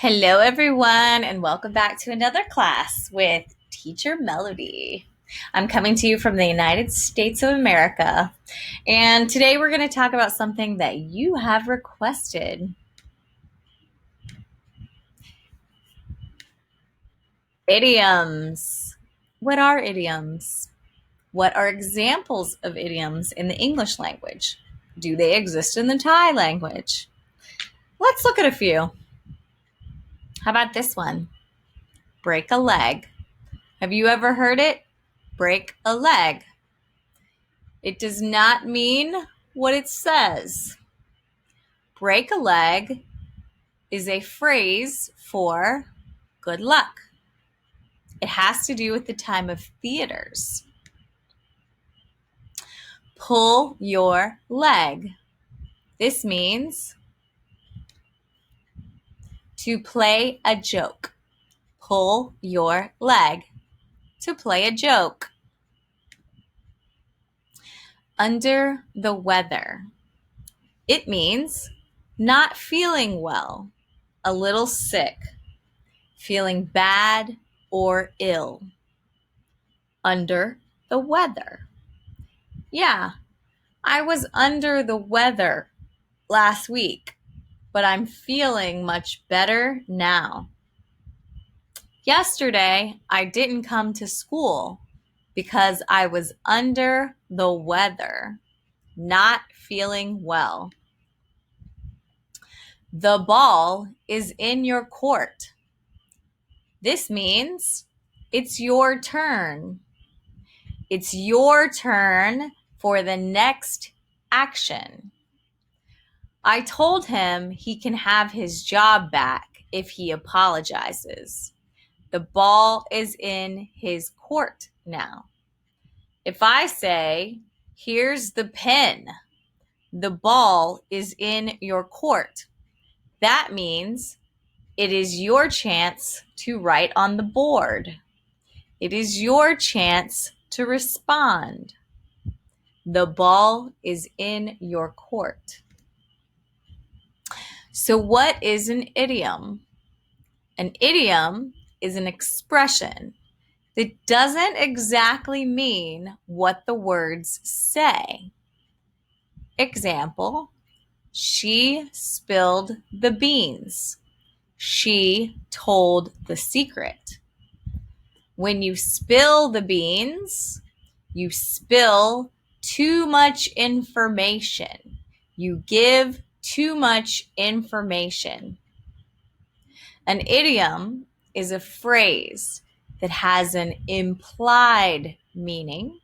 Hello, everyone, and welcome back to another class with Teacher Melody. I'm coming to you from the United States of America, and today we're going to talk about something that you have requested. Idioms. What are idioms? What are examples of idioms in the English language? Do they exist in the Thai language? Let's look at a few. How about this one? Break a leg. Have you ever heard it? Break a leg. It does not mean what it says. Break a leg is a phrase for good luck. It has to do with the time of theaters. Pull your leg. This means to play a joke. Pull your leg. To play a joke. Under the weather. It means not feeling well, a little sick, feeling bad or ill. Under the weather. Yeah, I was under the weather last week, but I'm feeling much better now. Yesterday, I didn't come to school because I was under the weather, not feeling well. The ball is in your court. This means it's your turn. It's your turn for the next action. I told him he can have his job back if he apologizes. The ball is in his court now. If I say, here's the pen, the ball is in your court, that means it is your chance to write on the board. It is your chance to respond. The ball is in your court. So what is an idiom? An idiom is an expression that doesn't exactly mean what the words say. Example, she spilled the beans. She told the secret. When you spill the beans, you spill too much information. You give too much information. An idiom is a phrase that has an implied meaning.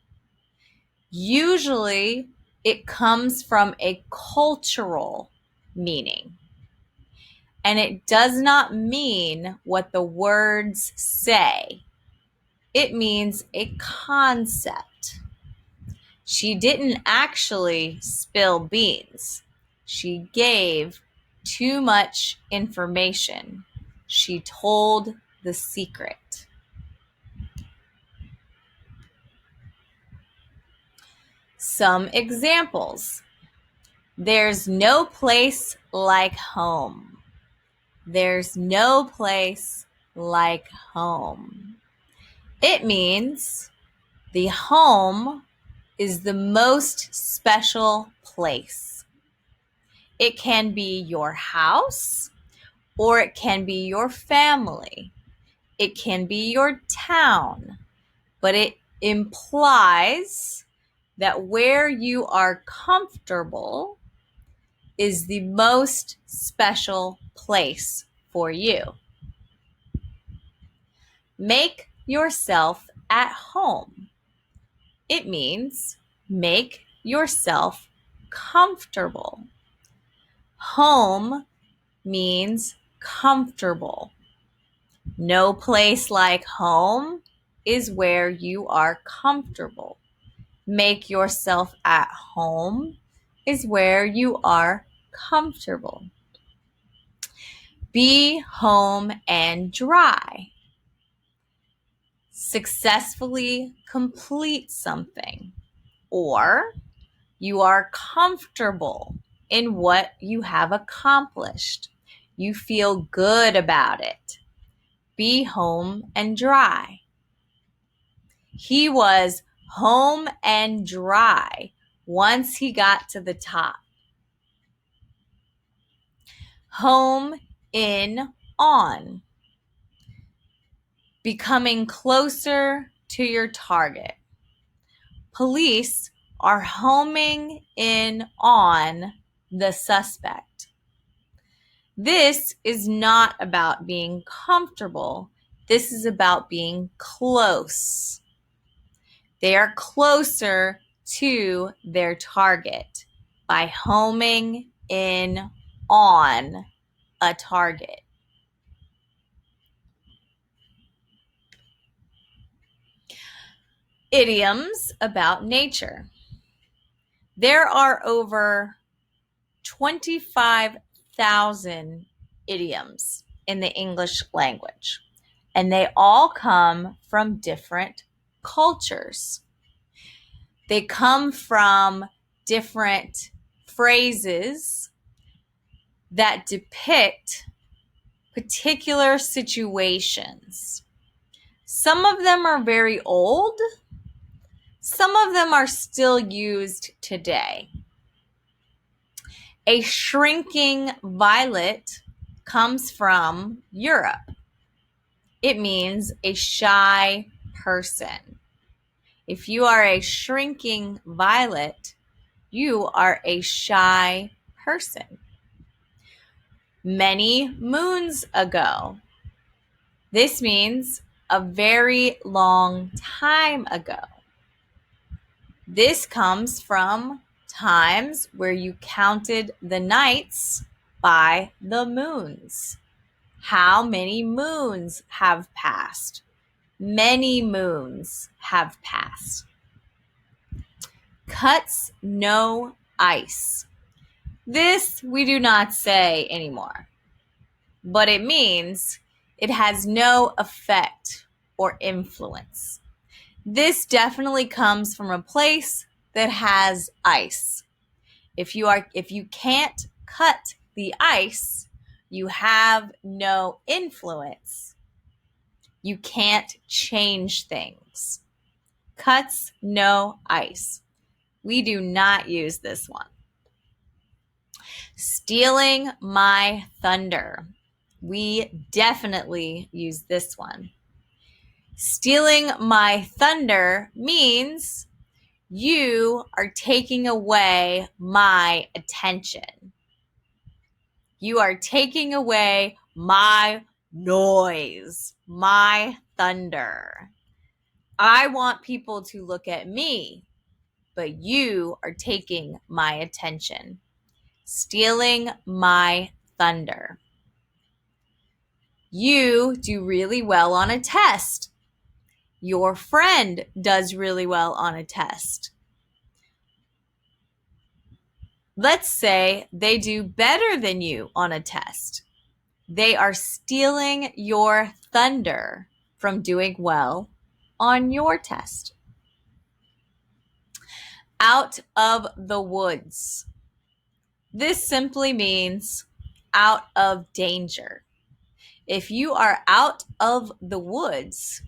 Usually, it comes from a cultural meaning. And it does not mean what the words say. It means a concept. She didn't actually spill beans. She gave too much information. She told the secret. Some examples. There's no place like home. There's no place like home. It means the home is the most special place. It can be your house, or it can be your family. It can be your town, but it implies that where you are comfortable is the most special place for you. Make yourself at home. It means make yourself comfortable. Home means comfortable. No place like home is where you are comfortable. Make yourself at home is where you are comfortable. Be home and dry. Successfully complete something, or you are comfortable in what you have accomplished. You feel good about it. Be home and dry. He was home and dry once he got to the top. Home, in, on. Becoming closer to your target. Police are homing in on the suspect. This is not about being comfortable. This is about being close. They are closer to their target by homing in on a target. Idioms about nature. There are over 25,000 idioms in the English language, and they all come from different cultures. They come from different phrases that depict particular situations. Some of them are very old. Some of them are still used today. A shrinking violet comes from Europe. It means a shy person. If you are a shrinking violet, you are a shy person. Many moons ago. This means a very long time ago. This comes from times where you counted the nights by the moons. How many moons have passed? Many moons have passed. Cuts no ice. This we do not say anymore, but it means it has no effect or influence. This definitely comes from a place that has ice. If you can't cut the ice, you have no influence. You can't change things. Cuts no ice. We do not use this one. Stealing my thunder. We definitely use this one. Stealing my thunder means you are taking away my attention. You are taking away my noise, my thunder. I want people to look at me, but you are taking my attention. Stealing my thunder. You do really well on a test. Your friend does really well on a test. Let's say they do better than you on a test. They are stealing your thunder from doing well on your test. Out of the woods. This simply means out of danger. If you are out of the woods,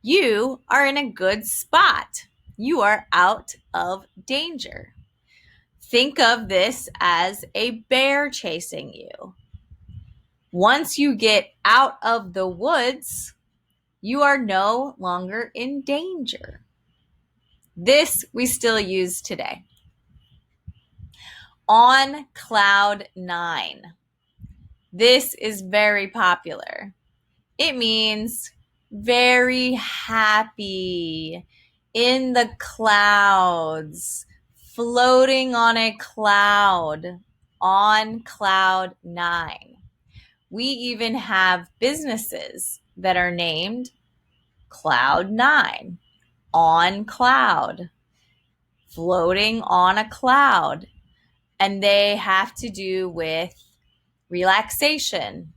you are in a good spot. You are out of danger. Think of this as a bear chasing you. Once you get out of the woods, you are no longer in danger. This we still use today. On cloud nine. This is very popular. It means very happy, in the clouds, floating on a cloud, on cloud nine. We even have businesses that are named Cloud Nine, on cloud, floating on a cloud, and they have to do with relaxation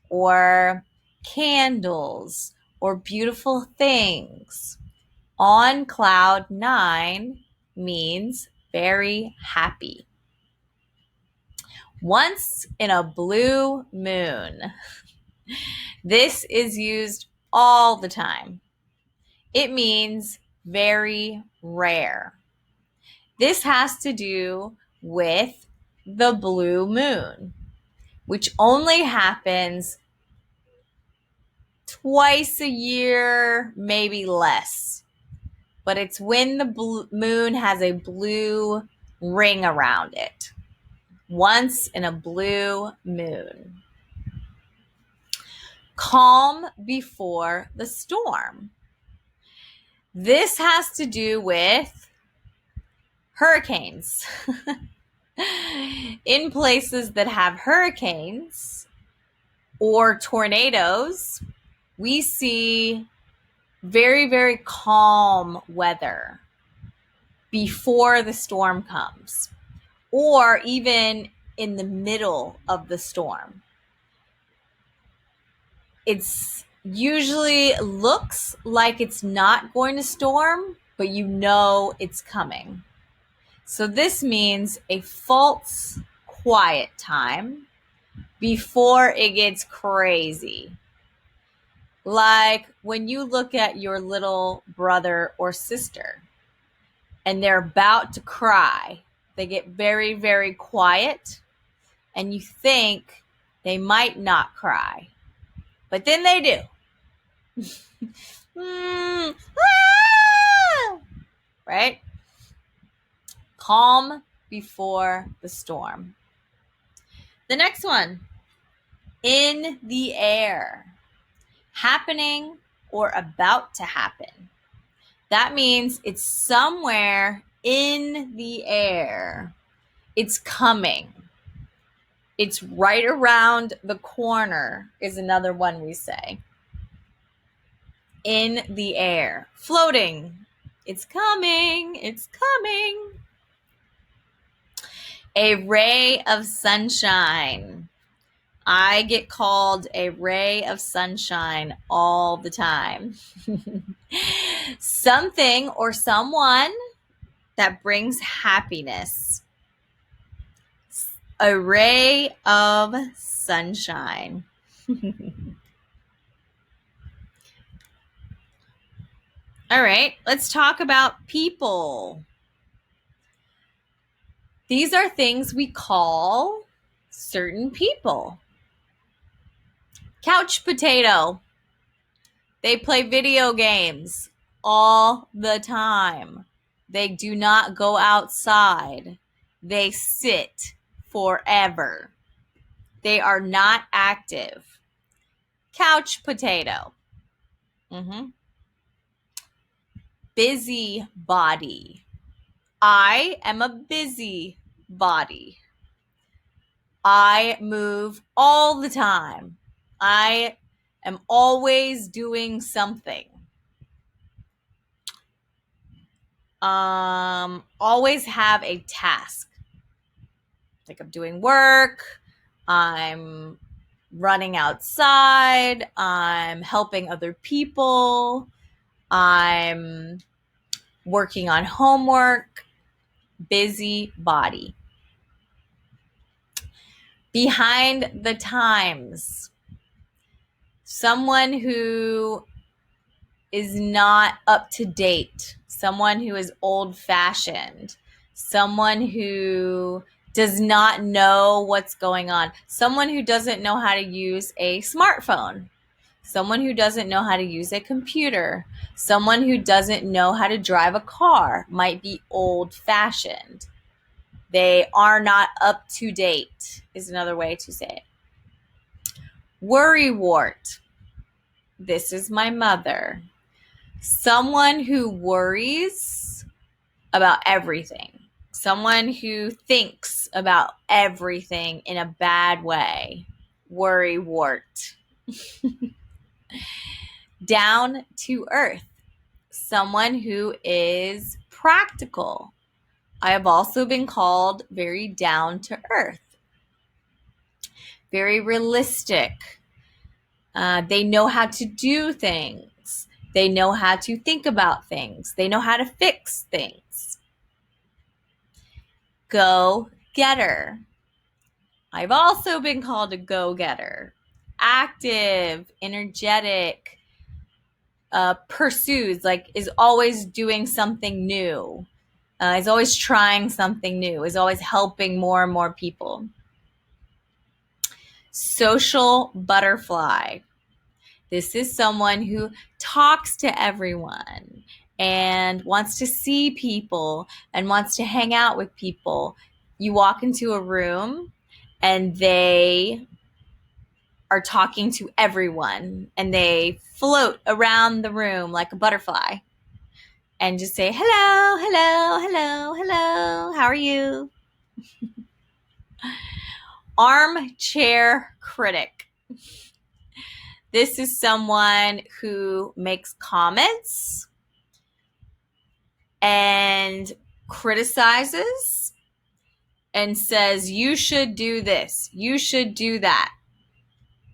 or candles or beautiful things. On cloud nine means very happy. Once in a blue moon. This is used all the time. It means very rare. This has to do with the blue moon, which only happens twice a year, maybe less. But it's when the moon has a blue ring around it. Once in a blue moon. Calm before the storm. This has to do with hurricanes. In places that have hurricanes or tornadoes, we see very, very calm weather before the storm comes, or even in the middle of the storm. It's usually looks like it's not going to storm, but you know it's coming. So this means a false quiet time before it gets crazy. Like when you look at your little brother or sister and they're about to cry, they get very, very quiet and you think they might not cry, but then they do. Right? Calm before the storm. The next one, in the air. Happening or about to happen. That means it's somewhere in the air. It's coming. It's right around the corner is another one we say. In the air. Floating. It's coming. It's coming. A ray of sunshine. I get called a ray of sunshine all the time. Something or someone that brings happiness. A ray of sunshine. All right, let's talk about people. These are things we call certain people. Couch potato. They play video games all the time. They do not go outside. They sit forever. They are not active. Couch potato. Busy body. I am a busy body. I move all the time. I am always doing something. Always have a task. Like I'm doing work, I'm running outside, I'm helping other people, I'm working on homework. Busy body. Behind the times. Someone who is not up to date. Someone who is old-fashioned. Someone who does not know what's going on. Someone who doesn't know how to use a smartphone. Someone who doesn't know how to use a computer. Someone who doesn't know how to drive a car might be old-fashioned. They are not up to date is another way to say it. Worrywart. This is my mother. Someone who worries about everything. Someone who thinks about everything in a bad way. Worrywart. Down to earth. Someone who is practical. I have also been called very down to earth. Very realistic. They know how to do things. They know how to think about things. They know how to fix things. Go-getter. I've also been called a go-getter. Active, energetic, pursues, like is always doing something new, is always trying something new, is always helping more and more people. Social butterfly. This is someone who talks to everyone and wants to see people and wants to hang out with people. You walk into a room and they are talking to everyone and they float around the room like a butterfly and just say, hello, hello, hello, hello. How are you? Armchair critic. This is someone who makes comments and criticizes and says, you should do this, you should do that,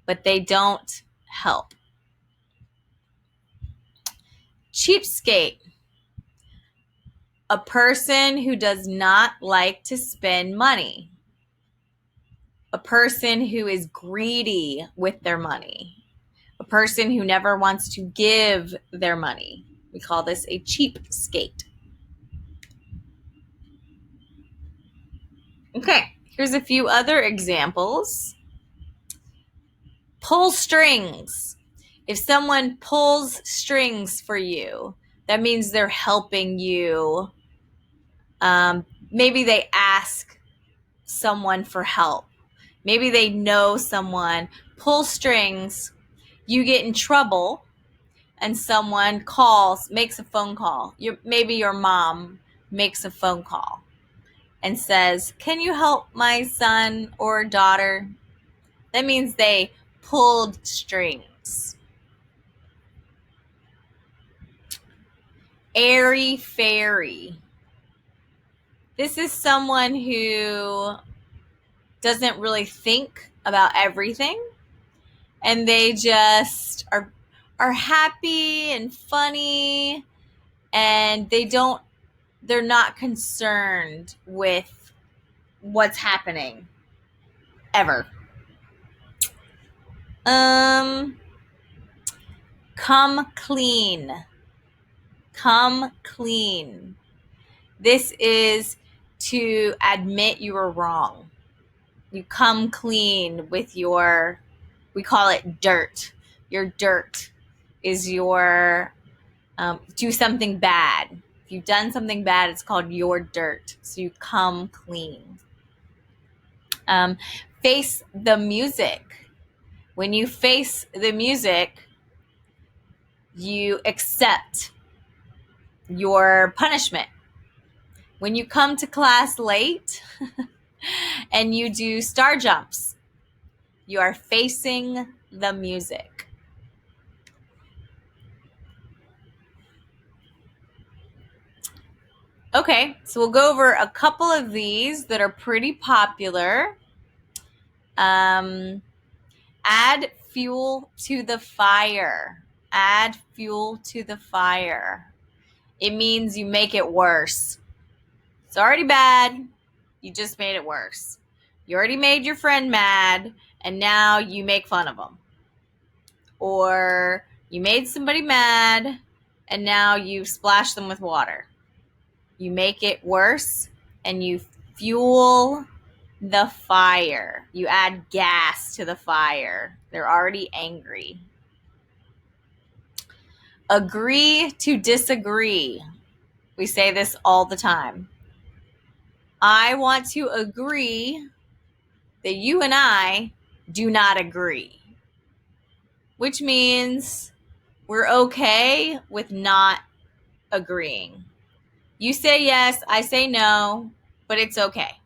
but they don't help. Cheapskate. A person who does not like to spend money. A person who is greedy with their money. A person who never wants to give their money. We call this a cheapskate. Okay, here's a few other examples. Pull strings. If someone pulls strings for you, that means they're helping you. Maybe they ask someone for help. Maybe they know someone. Pull strings. You get in trouble and someone calls, makes a phone call. Maybe your mom makes a phone call and says, can you help my son or daughter? That means they pulled strings. Airy fairy. This is someone who doesn't really think about everything and they just are happy and funny and they're not concerned with what's happening ever. Come clean. Come clean. This is to admit you were wrong. You come clean with we call it dirt. Your dirt is your, do something bad. If you've done something bad, it's called your dirt. So you come clean. Face the music. When you face the music, you accept your punishment. When you come to class late and you do star jumps, you are facing the music. Okay, so we'll go over a couple of these that are pretty popular. Add fuel to the fire. Add fuel to the fire. It means you make it worse. It's already bad. You just made it worse. You already made your friend mad, and now you make fun of them. Or you made somebody mad, and now you splash them with water. You make it worse, and you fuel the fire. You add gas to the fire. They're already angry. Agree to disagree. We say this all the time. I want to agree that you and I do not agree, which means we're okay with not agreeing. You say yes, I say no, but it's okay.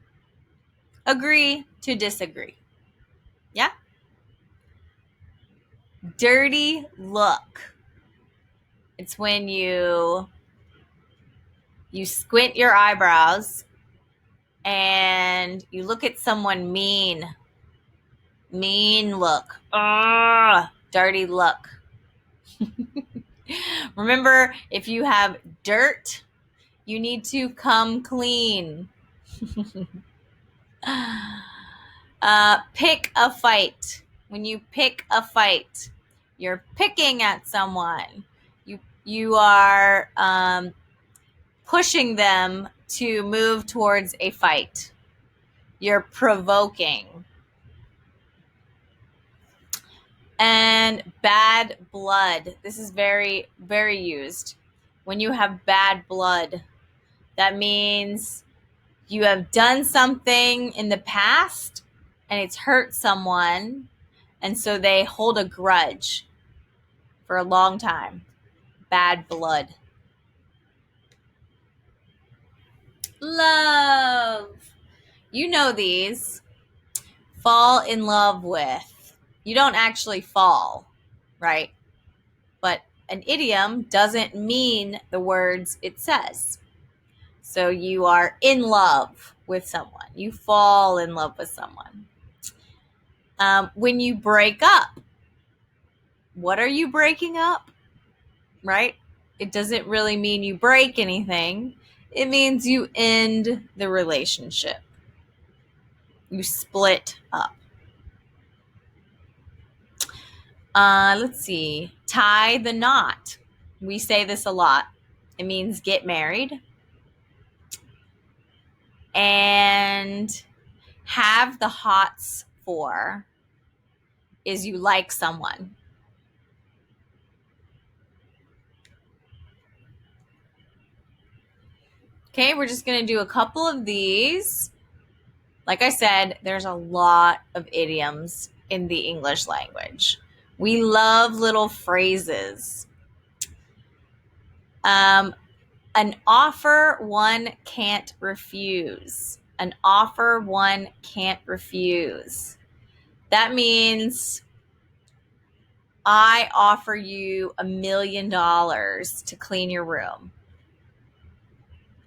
Agree to disagree. Yeah? Dirty look. It's when you squint your eyebrows and you look at someone mean. Mean look. Dirty look. Remember, if you have dirt, you need to come clean. Pick a fight. When you pick a fight, you're picking at someone. You are pushing them to move towards a fight. You're provoking. And bad blood. This is very, very used. When you have bad blood, that means you have done something in the past and it's hurt someone, and so they hold a grudge for a long time. Bad blood. Love. You know these. Fall in love with. You don't actually fall, right? But an idiom doesn't mean the words it says. So you are in love with someone. You fall in love with someone. When you break up, what are you breaking up? Right? It doesn't really mean you break anything. It means you end the relationship. You split up. Let's see. Tie the knot. We say this a lot. It means get married. And have the hots for is you like someone. Okay, we're just going to do a couple of these. Like I said, there's a lot of idioms in the English language. We love little phrases. An offer one can't refuse. An offer one can't refuse. That means I offer you $1 million to clean your room.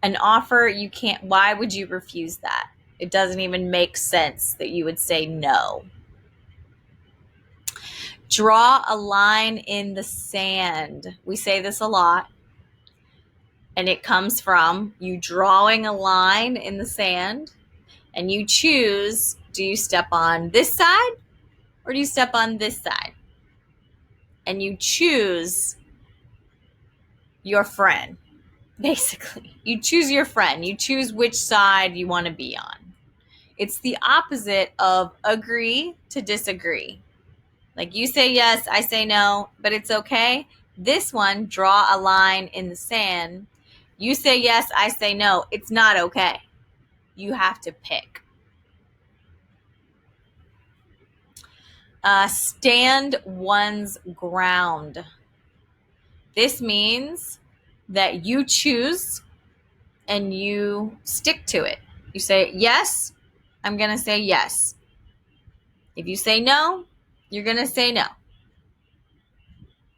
An offer you can't, why would you refuse that? It doesn't even make sense that you would say no. Draw a line in the sand. We say this a lot. And it comes from you drawing a line in the sand and you choose, do you step on this side or do you step on this side? And you choose your friend, basically. You choose your friend. You choose which side you want to be on. It's the opposite of agree to disagree. Like you say yes, I say no, but it's okay. This one, draw a line in the sand. You say yes, I say no. It's not okay. You have to pick. Stand one's ground. This means that you choose and you stick to it. You say yes, I'm going to say yes. If you say no, you're going to say no.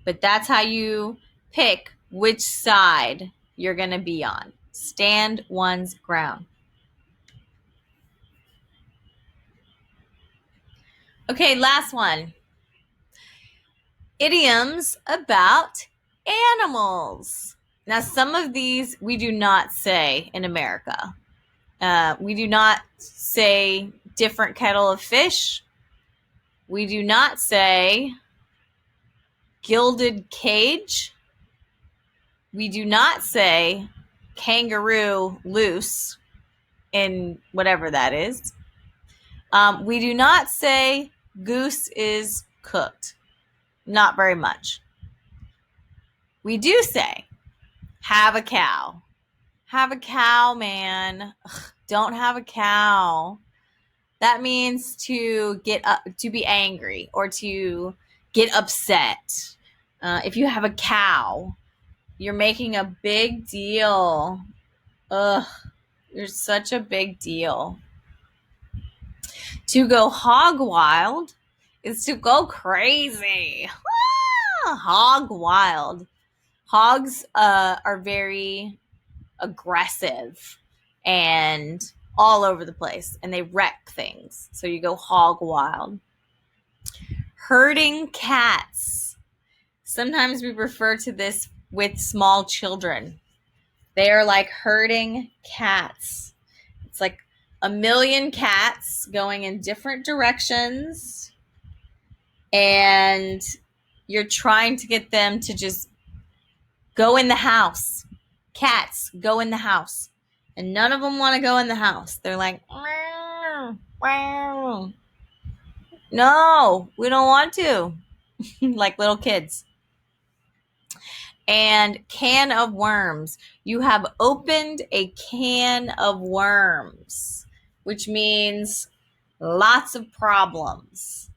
But that's how you pick which side you're going to be on. Stand one's ground. Okay, last one. Idioms about animals. Now, some of these we do not say in America. We do not say different kettle of fish. We do not say gilded cage. We do not say kangaroo loose in whatever that is. We do not say goose is cooked. Not very much. We do say have a cow. Have a cow, man. Ugh, don't have a cow. That means to get up, to be angry or to get upset. If you have a cow, you're making a big deal. Ugh, you're such a big deal. To go hog wild is to go crazy. Hog wild. Hogs are very aggressive and all over the place, and they wreck things. So you go hog wild. Herding cats. Sometimes we refer to this with small children. They are like herding cats. It's like a million cats going in different directions, and you're trying to get them to just go in the house. Cats, go in the house. And none of them want to go in the house. They're like, meow, meow. No, we don't want to. Like little kids. And can of worms. You have opened a can of worms, which means lots of problems.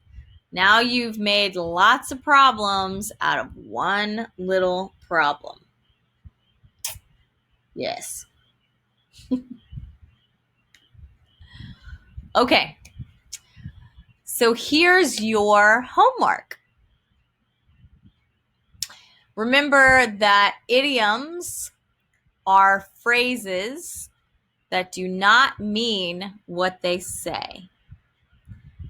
Now you've made lots of problems out of one little problem. Yes. Okay. So here's your homework. Remember that idioms are phrases that do not mean what they say.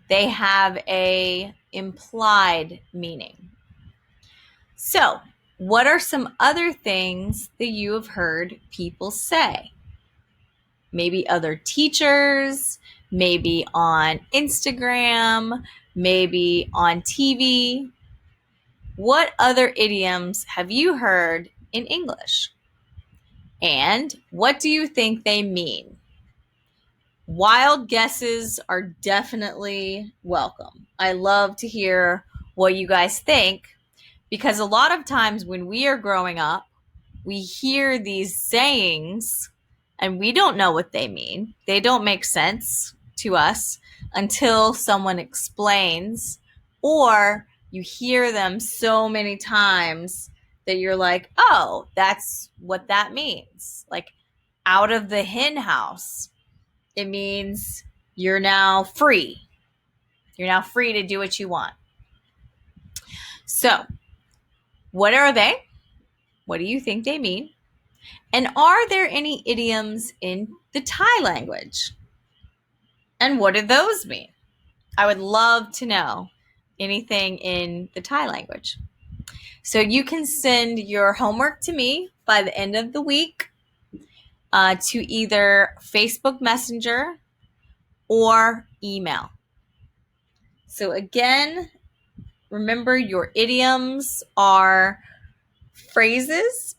They have an implied meaning. So, what are some other things that you have heard people say? Maybe other teachers, maybe on Instagram, maybe on TV. What other idioms have you heard in English? And what do you think they mean? Wild guesses are definitely welcome. I love to hear what you guys think, because a lot of times when we are growing up, we hear these sayings and we don't know what they mean. They don't make sense to us until someone explains, or you hear them so many times that you're like, oh, that's what that means. Like, out of the hen house, it means you're now free. You're now free to do what you want. So, what are they? What do you think they mean? And are there any idioms in the Thai language? And what do those mean? I would love to know anything in the Thai language. So you can send your homework to me by the end of the week to either Facebook Messenger or email. So again, remember your idioms are phrases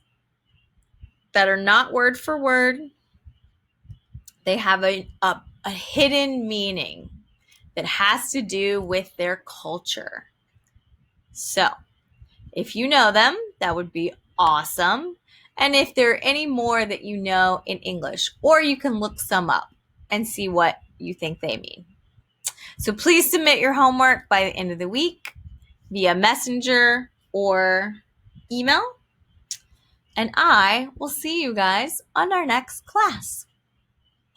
that are not word for word. They have a hidden meaning that has to do with their culture. So, if you know them, that would be awesome. And if there are any more that you know in English, or you can look some up and see what you think they mean. So please submit your homework by the end of the week via Messenger or email. And I will see you guys on our next class.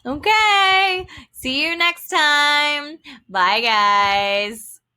Okay, see you next time. Bye, guys.